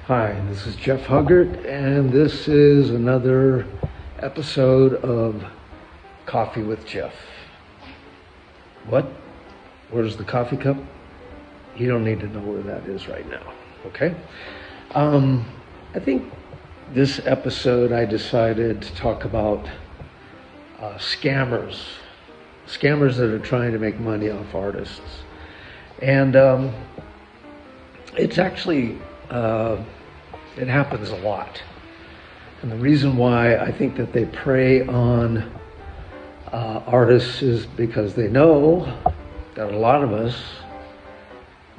Hi, this is Jeff Huggart, and this is another episode of Coffee with Jeff. What? Where's the coffee cup? You don't need to know where that is right now, okay? I think this episode I decided to talk about scammers that are trying to make money off artists. And it's actually, it happens a lot. And the reason why I think that they prey on artists is because they know that a lot of us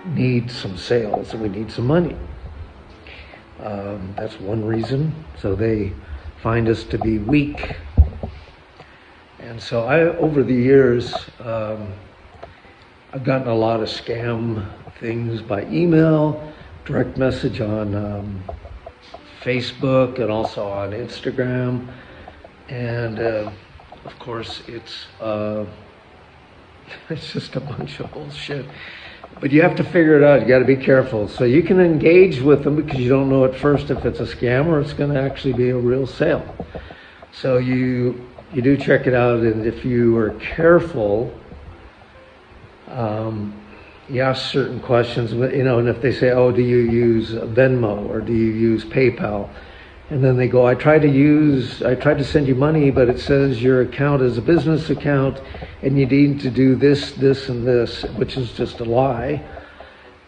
need some sales and we need some money. That's one reason. So they find us to be weak. And so over the years, I've gotten a lot of scam things by email, direct message on Facebook, and also on Instagram. And of course, it's just a bunch of bullshit. But you have to figure it out. You got to be careful. So you can engage with them because you don't know at first if it's a scam or it's going to actually be a real sale. So you do check it out, and if you are careful, you ask certain questions, and if they say, oh, do you use Venmo or do you use PayPal? And then they go, I tried to send you money, but it says your account is a business account and you need to do this, this, and this, which is just a lie.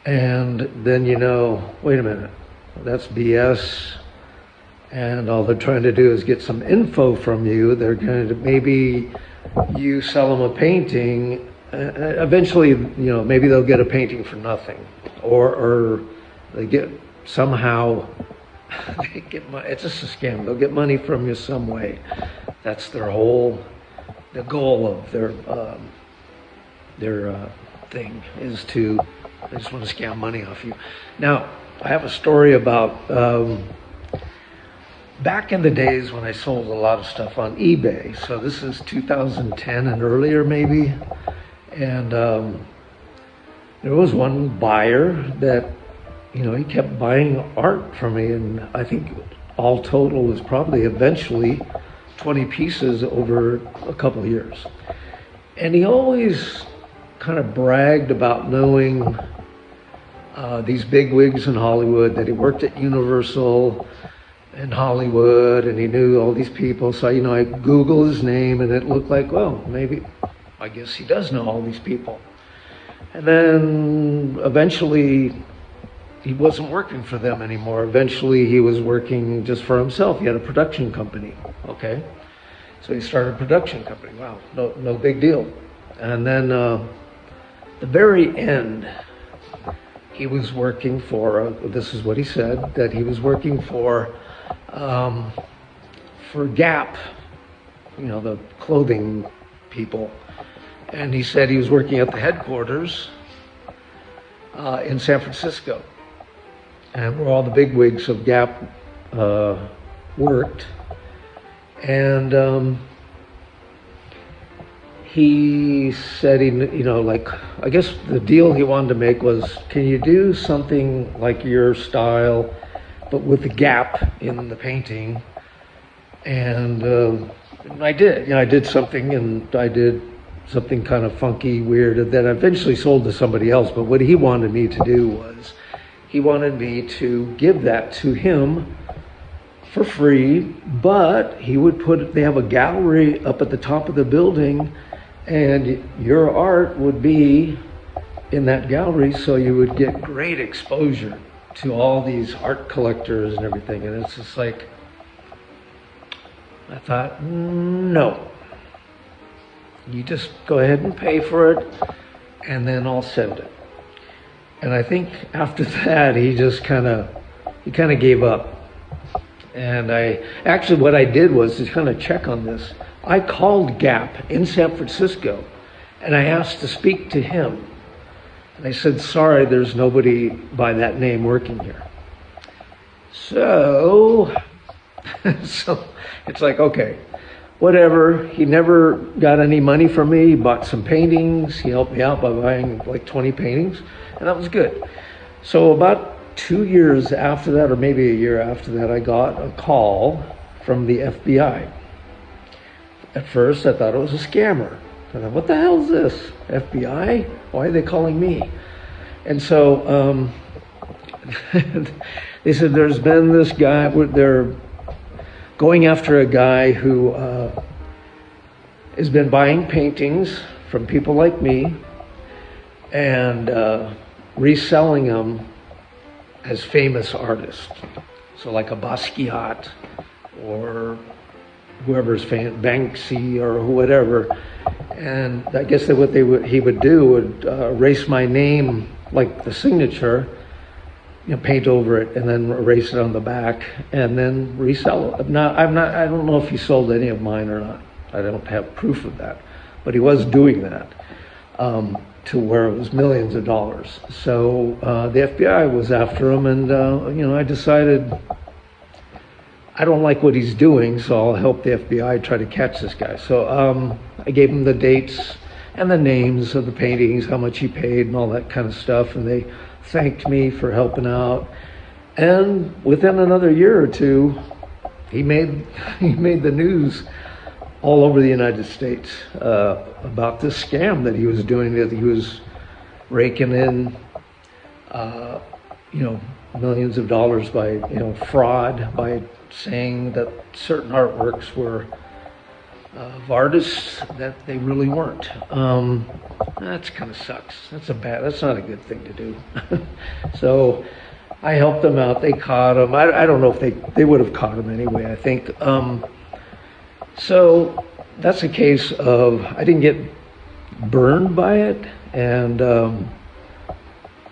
And then wait a minute, that's BS. And all they're trying to do is get some info from you. They're going to, maybe you sell them a painting. Eventually, maybe they'll get a painting for nothing, or they get somehow, they get money. It's just a scam. They'll get money from you some way. That's the goal of their thing is to, they just want to scam money off you. Now, I have a story about, back in the days when I sold a lot of stuff on eBay. So this is 2010 and earlier maybe. And there was one buyer that, he kept buying art from me. And I think all total was probably eventually 20 pieces over a couple of years. And he always kind of bragged about knowing these bigwigs in Hollywood, that he worked at Universal in Hollywood, and he knew all these people. So, I Googled his name, and it looked like, well, maybe, I guess he does know all these people. And then eventually he wasn't working for them anymore. Eventually he was working just for himself. He had a production company, okay? So he started a production company. Wow, no big deal. And then the very end, he was working for, this is what he said, that he was working for Gap, the clothing people. And he said he was working at the headquarters in San Francisco, and where all the bigwigs of Gap worked. And he said, I guess the deal he wanted to make was, can you do something like your style, but with the Gap in the painting? And I did. I did something, and I did something kind of funky, weird, and then I eventually sold to somebody else. But what he wanted me to do was, he wanted me to give that to him for free, but he would they have a gallery up at the top of the building, and your art would be in that gallery, so you would get great exposure to all these art collectors and everything. And it's just like, I thought, no. You just go ahead and pay for it, and then I'll send it. And I think after that, he kind of gave up. And what I did was to kind of check on this. I called Gap in San Francisco, and I asked to speak to him. And they said, sorry, there's nobody by that name working here. So it's like, okay. Whatever, he never got any money from me. He bought some paintings. He helped me out by buying like 20 paintings, and that was good. So about 2 years after that, or maybe a year after that, I got a call from the FBI. At first, I thought it was a scammer. I thought, what the hell is this? FBI? Why are they calling me? And so they said there's been this guy, they're going after a guy who has been buying paintings from people like me and reselling them as famous artists. So like a Basquiat or whoever's Banksy or whatever. And I guess that what he would do would erase my name, like the signature, paint over it, and then erase it on the back, and then resell it. Now, I don't know if he sold any of mine or not. I don't have proof of that, but he was doing that to where it was millions of dollars. So the FBI was after him, and I decided I don't like what he's doing, so I'll help the FBI try to catch this guy. So I gave him the dates and the names of the paintings, how much he paid, and all that kind of stuff, and they thanked me for helping out. And within another year or two, he made the news all over the United States about this scam that he was doing, that he was raking in millions of dollars by fraud, by saying that certain artworks were of artists that they really weren't. That kind of sucks. That's not a good thing to do. So I helped them out. They caught him. I don't know if they would have caught him anyway, I think. So that's a case of, I didn't get burned by it, and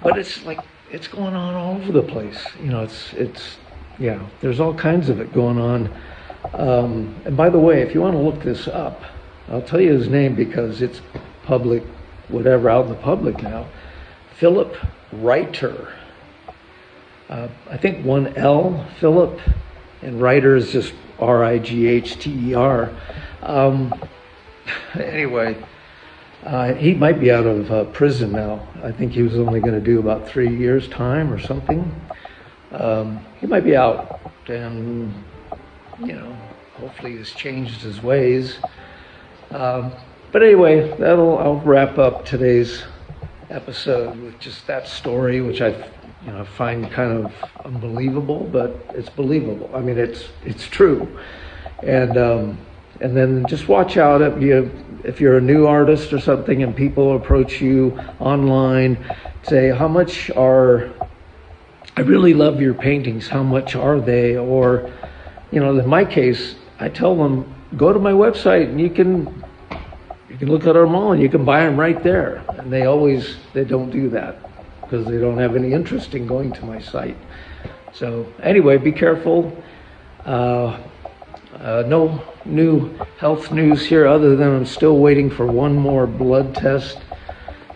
but it's going on all over the place. There's all kinds of it going on. And by the way, if you want to look this up, I'll tell you his name because it's public, whatever, out in the public now. Philip Reiter. I think one L, Philip, and Reiter is just Righther. Anyway, he might be out of prison now. I think he was only going to do about 3 years' time or something. He might be out, and hopefully he's changed his ways. But anyway, I'll wrap up today's episode with just that story, which I find kind of unbelievable, but it's believable. I mean, it's true. And then just watch out if you're a new artist or something, and people approach you online, say, how much I really love your paintings, how much are they? Or, in my case, I tell them, go to my website and you can look at our mall and you can buy them right there. And they don't do that because they don't have any interest in going to my site. So anyway, be careful. No new health news here other than I'm still waiting for one more blood test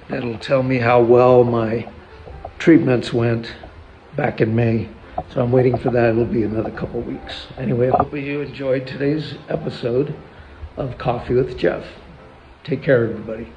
that'll tell me how well my treatments went back in May. So I'm waiting for that. It'll be another couple weeks. Anyway, I hope you enjoyed today's episode of Coffee with Jeff. Take care, everybody.